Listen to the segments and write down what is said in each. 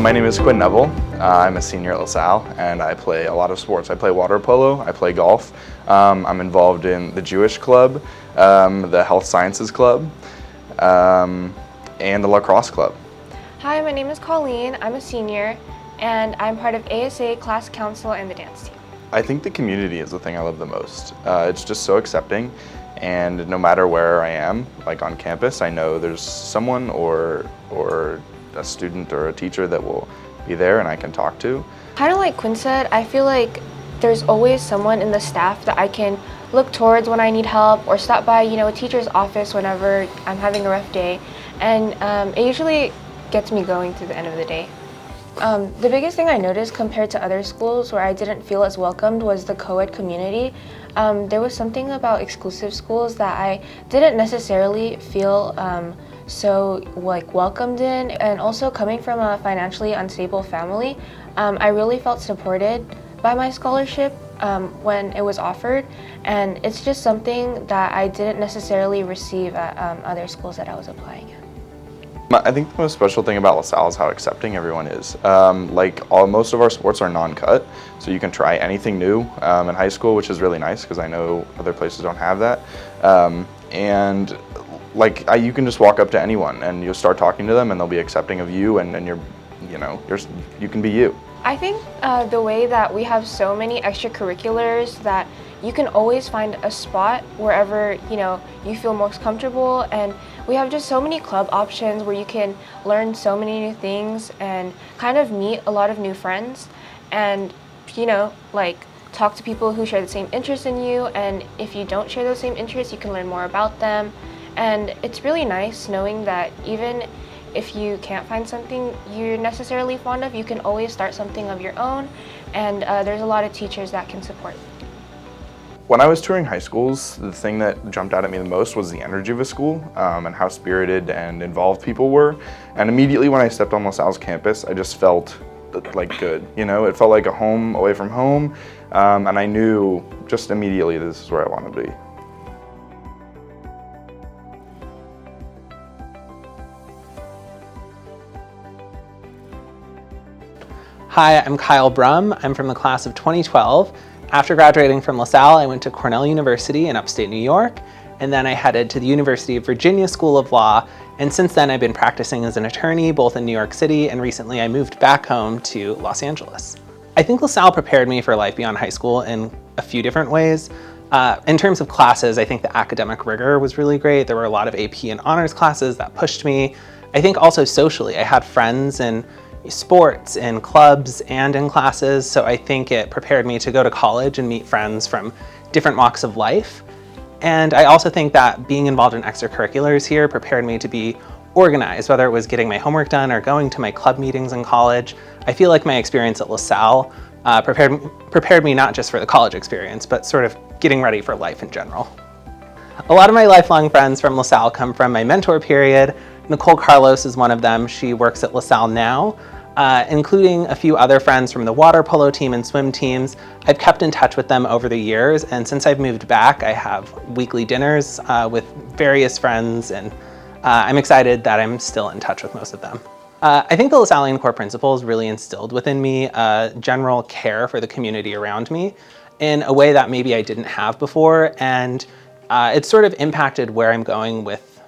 My name is Quinn Neville. I'm a senior at LaSalle and I play a lot of sports. I play water polo, I play golf. I'm involved in the Jewish club, the health sciences club, and the lacrosse club. Hi, my name is Colleen. I'm a senior and I'm part of ASA, class council, and the dance team. I think the community is the thing I love the most. It's just so accepting, and no matter where I am, like on campus, I know there's someone or a student or a teacher that will be there and I can talk to. Kind of like Quinn said, I feel like there's always someone in the staff that I can look towards when I need help, or stop by, a teacher's office whenever I'm having a rough day, and it usually gets me going through the end of the day. The biggest thing I noticed compared to other schools where I didn't feel as welcomed was the co-ed community. There was something about exclusive schools that I didn't necessarily feel so welcomed in, and also coming from a financially unstable family, I really felt supported by my scholarship when it was offered, and it's just something that I didn't necessarily receive at other schools that I was applying at. I think the most special thing about LaSalle is how accepting everyone is. Most of our sports are non-cut, so you can try anything new in high school, which is really nice because I know other places don't have that. You can just walk up to anyone and you'll start talking to them and they'll be accepting of you, and you can be you. I think the way that we have so many extracurriculars that you can always find a spot wherever you feel most comfortable, and we have just so many club options where you can learn so many new things and kind of meet a lot of new friends, and talk to people who share the same interests in you, and if you don't share those same interests, you can learn more about them. And it's really nice knowing that even if you can't find something you're necessarily fond of, you can always start something of your own, and there's a lot of teachers that can support. When I was touring high schools, the thing that jumped out at me the most was the energy of a school and how spirited and involved people were. And immediately when I stepped on LaSalle's campus, I just felt good. It felt like a home away from home, and I knew just immediately this is where I wanted to be. Hi, I'm Kyle Brum. I'm from the class of 2012. After graduating from LaSalle, I went to Cornell University in upstate New York, and then I headed to the University of Virginia School of Law, and since then I've been practicing as an attorney both in New York City, and recently I moved back home to Los Angeles. I think LaSalle prepared me for life beyond high school in a few different ways. In terms of classes, I think the academic rigor was really great. There were a lot of AP and honors classes that pushed me. I think also socially, I had friends in sports, in clubs, and in classes, so I think it prepared me to go to college and meet friends from different walks of life. And I also think that being involved in extracurriculars here prepared me to be organized, whether it was getting my homework done or going to my club meetings in college. I feel like my experience at LaSalle prepared me not just for the college experience, but sort of getting ready for life in general. A lot of my lifelong friends from LaSalle come from my mentor period. Nicole Carlos is one of them. She works at LaSalle now, including a few other friends from the water polo team and swim teams. I've kept in touch with them over the years, and since I've moved back, I have weekly dinners with various friends, and I'm excited that I'm still in touch with most of them. I think the Lasallian core principles really instilled within me a general care for the community around me in a way that maybe I didn't have before, and it sort of impacted where I'm going with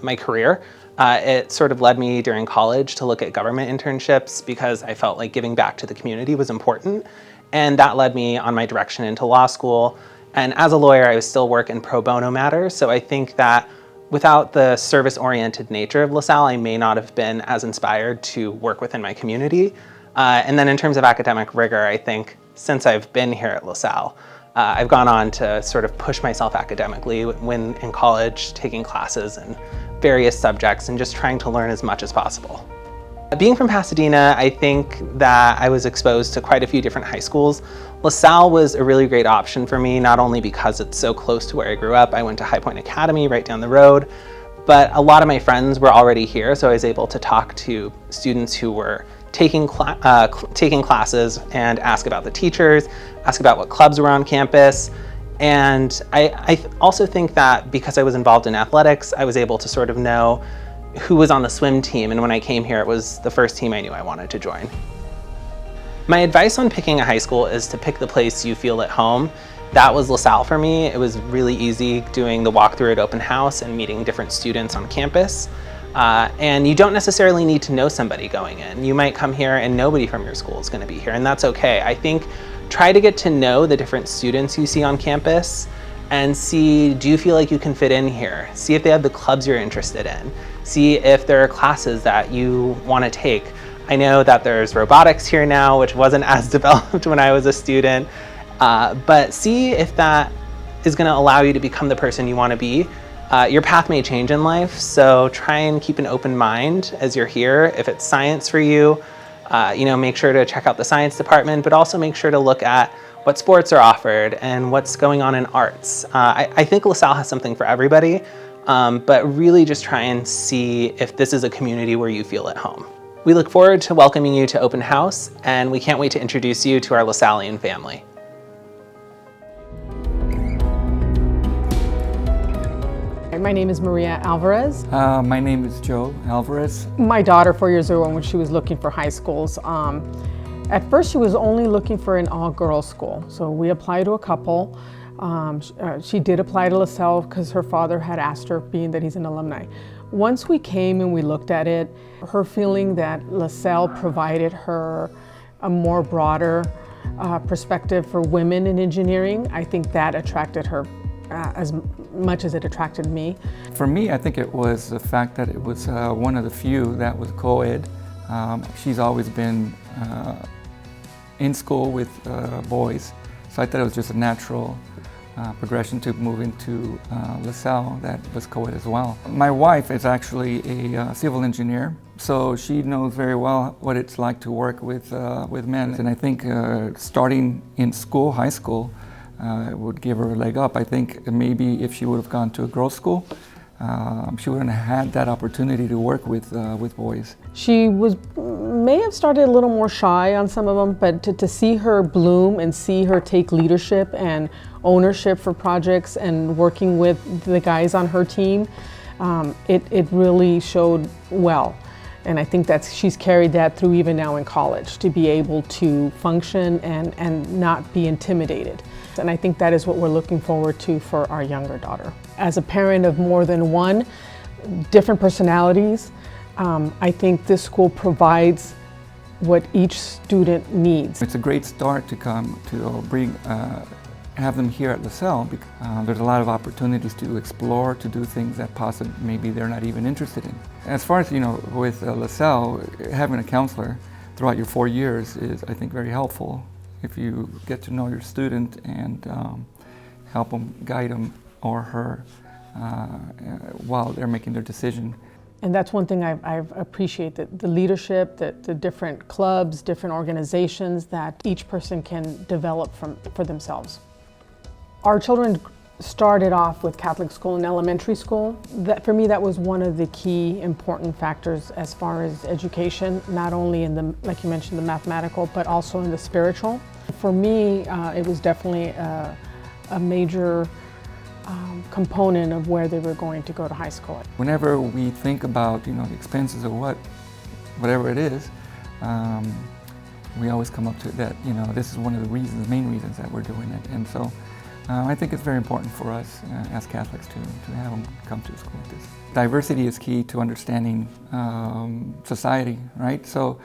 my career. It sort of led me during college to look at government internships because I felt like giving back to the community was important, and that led me on my direction into law school. And as a lawyer, I would still work in pro bono matters, so I think that without the service-oriented nature of LaSalle, I may not have been as inspired to work within my community. And then in terms of academic rigor, I think since I've been here at LaSalle, I've gone on to sort of push myself academically when in college, taking classes in various subjects and just trying to learn as much as possible. Being from Pasadena, I think that I was exposed to quite a few different high schools. LaSalle was a really great option for me, not only because it's so close to where I grew up. I went to High Point Academy right down the road, but a lot of my friends were already here, so I was able to talk to students who were taking classes and ask about the teachers, ask about what clubs were on campus. And I also think that because I was involved in athletics, I was able to sort of know who was on the swim team, and when I came here, it was the first team I knew I wanted to join. My advice on picking a high school is to pick the place you feel at home. That was LaSalle for me. It was really easy doing the walkthrough at open house and meeting different students on campus. And you don't necessarily need to know somebody going in. You might come here and nobody from your school is going to be here, and that's okay. I think try to get to know the different students you see on campus and see, do you feel like you can fit in here? See if they have the clubs you're interested in. See if there are classes that you want to take. I know that there's robotics here now, which wasn't as developed when I was a student, but see if that is going to allow you to become the person you want to be. Your path may change in life, so try and keep an open mind as you're here. If it's science for you, make sure to check out the science department, but also make sure to look at what sports are offered and what's going on in arts. I think LaSalle has something for everybody, but really just try and see if this is a community where you feel at home. We look forward to welcoming you to Open House, and we can't wait to introduce you to our Lasallian family. My name is Maria Alvarez. My name is Joe Alvarez. My daughter, 4 years ago, when she was looking for high schools, at first she was only looking for an all-girls school. So we applied to a couple. She did apply to LaSalle because her father had asked her, being that he's an alumni. Once we came and we looked at it, her feeling that LaSalle provided her a more broader perspective for women in engineering, I think that attracted her as much as it attracted me. For me, I think it was the fact that it was one of the few that was co-ed. She's always been in school with boys, so I thought it was just a natural progression to move into LaSalle that was co-ed as well. My wife is actually a civil engineer, so she knows very well what it's like to work with men. And I think starting in school, high school, would give her a leg up. I think maybe if she would have gone to a girls' school, she wouldn't have had that opportunity to work with boys. She may have started a little more shy on some of them, but to see her bloom and see her take leadership and ownership for projects and working with the guys on her team, it really showed well. And I think she's carried that through even now in college, to be able to function and not be intimidated. And I think that is what we're looking forward to for our younger daughter. As a parent of more than one, different personalities, I think this school provides what each student needs. It's a great start to come to have them here at LaSalle. There's a lot of opportunities to explore, to do things that possibly maybe they're not even interested in. As far as, with LaSalle, having a counselor throughout your 4 years is, I think, very helpful. If you get to know your student and help them, guide them or her while they're making their decision. And that's one thing I've appreciated, the leadership, the different clubs, different organizations that each person can develop for themselves. Our children started off with Catholic school in elementary school. For me, that was one of the key important factors as far as education, not only in the, like you mentioned, the mathematical, but also in the spiritual. For me, it was definitely a major component of where they were going to go to high school. Whenever we think about, the expenses of whatever it is, we always come up to that, this is one of the main reasons that we're doing it. And so I think it's very important for us as Catholics to have them come to a school like this. Diversity is key to understanding society, right? So,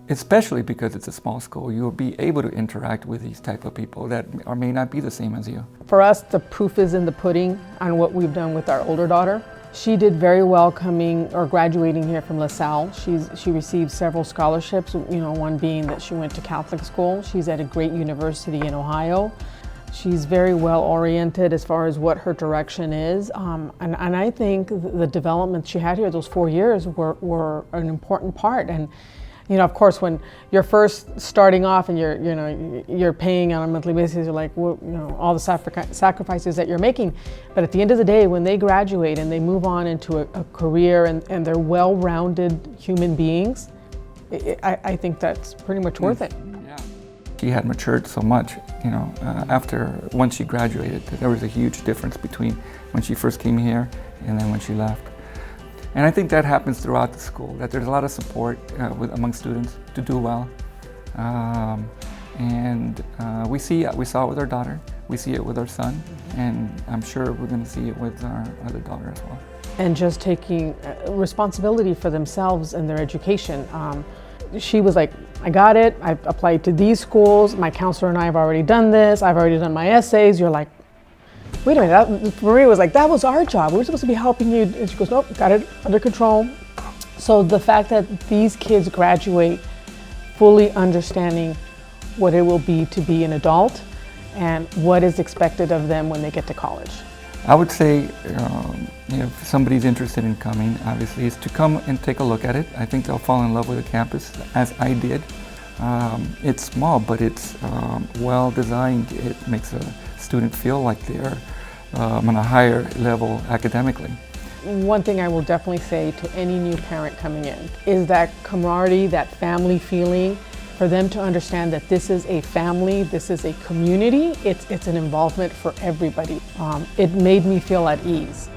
especially because it's a small school, you'll be able to interact with these type of people that may not be the same as you. For us, the proof is in the pudding on what we've done with our older daughter. She did very well graduating here from LaSalle. She received several scholarships, one being that she went to Catholic school. She's at a great university in Ohio. She's very well oriented as far as what her direction is. And I think the development she had here, those 4 years, were an important part. And of course, when you're first starting off and you're paying on a monthly basis, you're like, all the sacrifices that you're making. But at the end of the day, when they graduate and they move on into a career and they're well-rounded human beings, I think that's pretty much worth it. Yeah. She had matured so much, once she graduated, there was a huge difference between when she first came here and then when she left. And I think that happens throughout the school, that there's a lot of support among students to do well. We saw it with our daughter, we see it with our son, and I'm sure we're going to see it with our other daughter as well. And just taking responsibility for themselves and their education. She was like, I got it, I applied to these schools, my counselor and I have already done this, I've already done my essays. You're like, wait a minute, Maria was like, that was our job, we were supposed to be helping you. And she goes, nope, got it under control. So the fact that these kids graduate fully understanding what it will be to be an adult and what is expected of them when they get to college. I would say, if somebody's interested in coming, obviously, is to come and take a look at it. I think they'll fall in love with the campus, as I did. It's small, but it's well designed. It makes a student feel like they're on a higher level academically. One thing I will definitely say to any new parent coming in is that camaraderie, that family feeling, for them to understand that this is a family, this is a community, it's an involvement for everybody. It made me feel at ease.